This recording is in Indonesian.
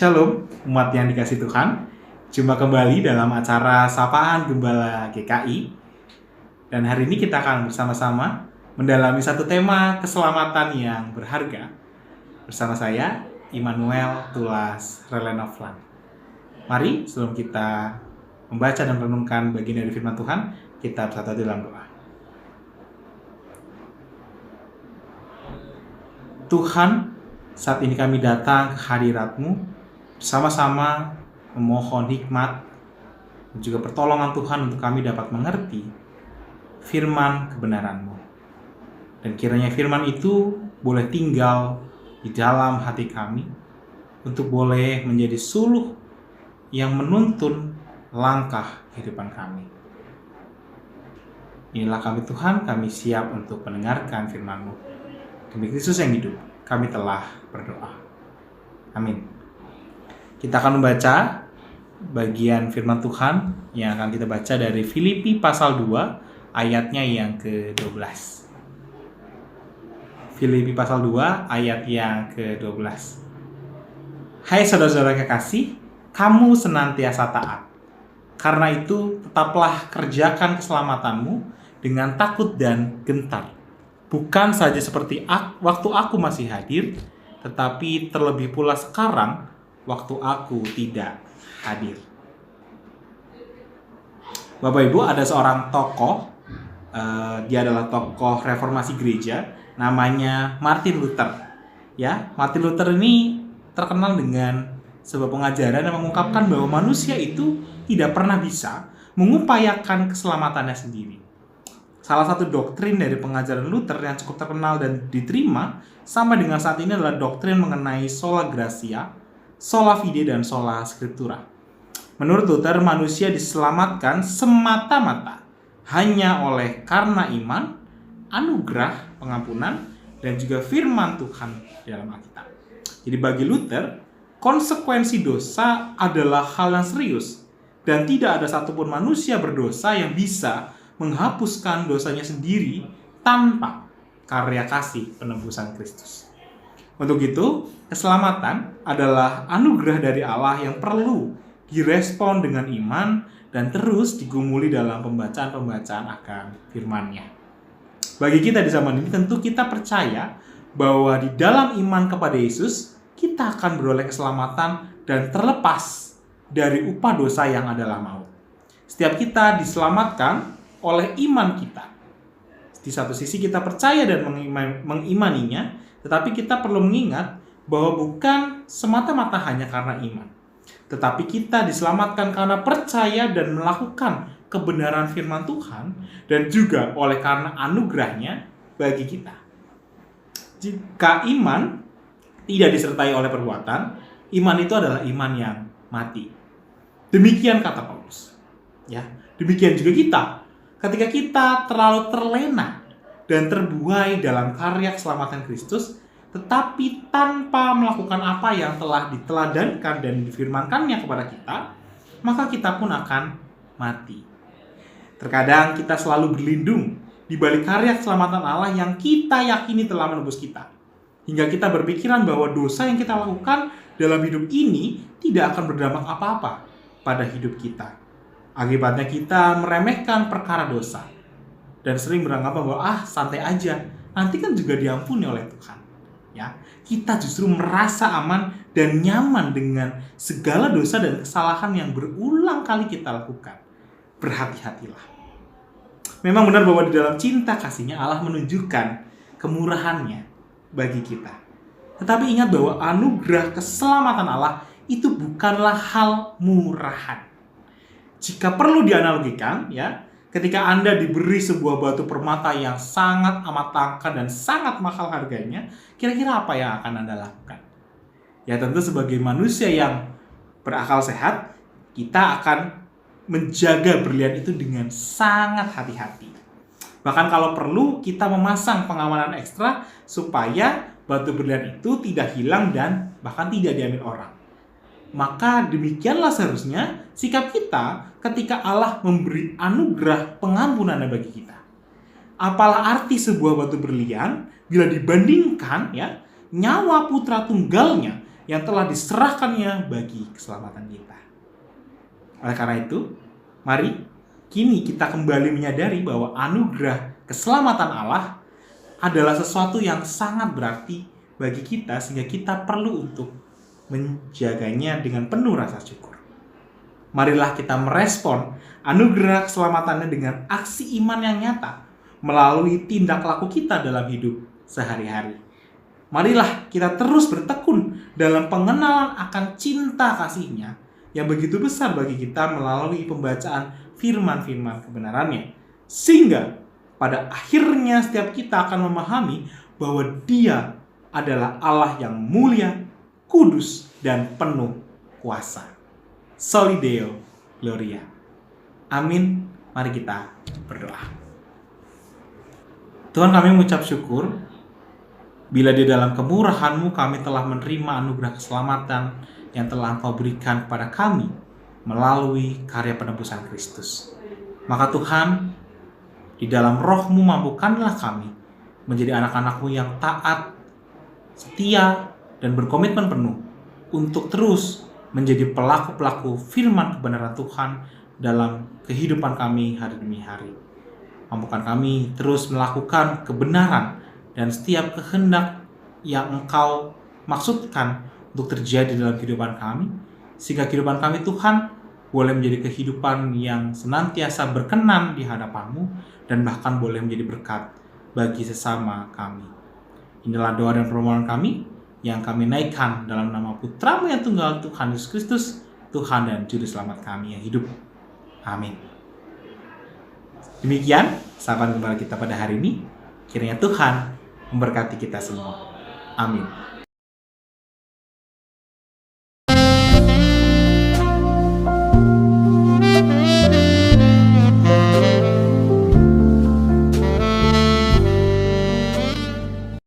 Shalom, umat yang dikasih Tuhan. Jumpa kembali dalam acara Sapaan Gembala GKI. Dan hari ini kita akan bersama-sama mendalami satu tema keselamatan yang berharga. Bersama saya, Immanuel Tulas Relenoflan. Mari sebelum kita membaca dan merenungkan bagian dari firman Tuhan, kita bersatu dalam doa. Tuhan, saat ini kami datang ke hadirat-Mu bersama-sama memohon hikmat dan juga pertolongan Tuhan untuk kami dapat mengerti firman kebenaran-Mu. Dan kiranya firman itu boleh tinggal di dalam hati kami untuk boleh menjadi suluh yang menuntun langkah kehidupan kami. Inilah kami Tuhan, kami siap untuk mendengarkan firman-Mu. Demi Kristus yang hidup, kami telah berdoa. Amin. Kita akan membaca bagian firman Tuhan yang akan kita baca dari Filipi pasal 2 ayatnya yang ke-12. Filipi pasal 2 ayat yang ke-12. Hai saudara-saudara kekasih, kamu senantiasa taat. Karena itu tetaplah kerjakan keselamatanmu dengan takut dan gentar. Bukan saja seperti waktu aku masih hadir, tetapi terlebih pula sekarang waktu aku tidak hadir. Bapak Ibu, ada seorang tokoh, dia adalah tokoh reformasi gereja, namanya Martin Luther. Ya, Martin Luther ini terkenal dengan sebuah pengajaran yang mengungkapkan bahwa manusia itu tidak pernah bisa mengupayakan keselamatannya sendiri. Salah satu doktrin dari pengajaran Luther yang cukup terkenal dan diterima sampai dengan saat ini adalah doktrin mengenai sola gratia, sola fide, dan sola scriptura. Menurut Luther, manusia diselamatkan semata-mata hanya oleh karena iman, anugerah, pengampunan, dan juga firman Tuhan dalam Alkitab. Jadi bagi Luther, konsekuensi dosa adalah hal yang serius, dan tidak ada satupun manusia berdosa yang bisa menghapuskan dosanya sendiri tanpa karya kasih penebusan Kristus. Untuk itu, keselamatan adalah anugerah dari Allah yang perlu direspon dengan iman dan terus digumuli dalam pembacaan-pembacaan akan firman-Nya. Bagi kita di zaman ini tentu kita percaya bahwa di dalam iman kepada Yesus, kita akan beroleh keselamatan dan terlepas dari upah dosa yang adalah maut. Setiap kita diselamatkan oleh iman kita. Di satu sisi kita percaya dan mengimaninya, tetapi kita perlu mengingat bahwa bukan semata-mata hanya karena iman, tetapi kita diselamatkan karena percaya dan melakukan kebenaran firman Tuhan, dan juga oleh karena anugerahnya bagi kita. Jika iman tidak disertai oleh perbuatan, iman itu adalah iman yang mati. Demikian kata Paulus. Ya, demikian juga kita. Ketika kita terlalu terlena dan terbuai dalam karya keselamatan Kristus, tetapi tanpa melakukan apa yang telah diteladankan dan difirmankannya kepada kita, maka kita pun akan mati. Terkadang kita selalu berlindung di balik karya keselamatan Allah yang kita yakini telah menebus kita, hingga kita berpikiran bahwa dosa yang kita lakukan dalam hidup ini tidak akan berdampak apa-apa pada hidup kita. Akibatnya kita meremehkan perkara dosa dan sering beranggapan bahwa santai aja, nanti kan juga diampuni oleh Tuhan. Ya, kita justru merasa aman dan nyaman dengan segala dosa dan kesalahan yang berulang kali kita lakukan. Berhati-hatilah. Memang benar bahwa di dalam cinta kasih-Nya Allah menunjukkan kemurahan-Nya bagi kita. Tetapi ingat bahwa anugerah keselamatan Allah itu bukanlah hal murahan. Jika perlu dianalogikan, ya, ketika Anda diberi sebuah batu permata yang sangat amat langka dan sangat mahal harganya, kira-kira apa yang akan Anda lakukan? Ya, tentu sebagai manusia yang berakal sehat, kita akan menjaga berlian itu dengan sangat hati-hati. Bahkan kalau perlu, kita memasang pengamanan ekstra supaya batu berlian itu tidak hilang dan bahkan tidak diambil orang. Maka demikianlah seharusnya sikap kita ketika Allah memberi anugerah pengampunan bagi kita. Apalah arti sebuah batu berlian bila dibandingkan, ya, nyawa putra tunggalnya yang telah diserahkannya bagi keselamatan kita. Oleh karena itu, mari kini kita kembali menyadari bahwa anugerah keselamatan Allah adalah sesuatu yang sangat berarti bagi kita, sehingga kita perlu untuk menjaganya dengan penuh rasa syukur. Marilah kita merespon anugerah keselamatannya dengan aksi iman yang nyata melalui tindak laku kita dalam hidup sehari-hari. Marilah kita terus bertekun dalam pengenalan akan cinta kasih-Nya yang begitu besar bagi kita melalui pembacaan firman-firman kebenarannya. Sehingga pada akhirnya setiap kita akan memahami bahwa Dia adalah Allah yang mulia, kudus, dan penuh kuasa. Soli Deo Gloria. Amin. Mari kita berdoa. Tuhan, kami mengucap syukur bila di dalam kemurahan-Mu kami telah menerima anugerah keselamatan yang telah Engkau berikan kepada kami melalui karya penebusan Kristus. Maka Tuhan, di dalam Roh-Mu mampukanlah kami menjadi anak-anak-Mu yang taat, setia, dan berkomitmen penuh untuk terus menjadi pelaku-pelaku firman kebenaran Tuhan dalam kehidupan kami hari demi hari. Mampukan kami terus melakukan kebenaran dan setiap kehendak yang Engkau maksudkan untuk terjadi dalam kehidupan kami, sehingga kehidupan kami Tuhan boleh menjadi kehidupan yang senantiasa berkenan di hadapan-Mu dan bahkan boleh menjadi berkat bagi sesama kami. Inilah doa dan permohonan kami yang kami naikkan dalam nama Putra-Mu yang tunggal, Tuhan Yesus Kristus, Tuhan dan Juru Selamat kami yang hidup. Amin. Demikian sapaan gembala kita pada hari ini. Kiranya Tuhan memberkati kita semua. Amin.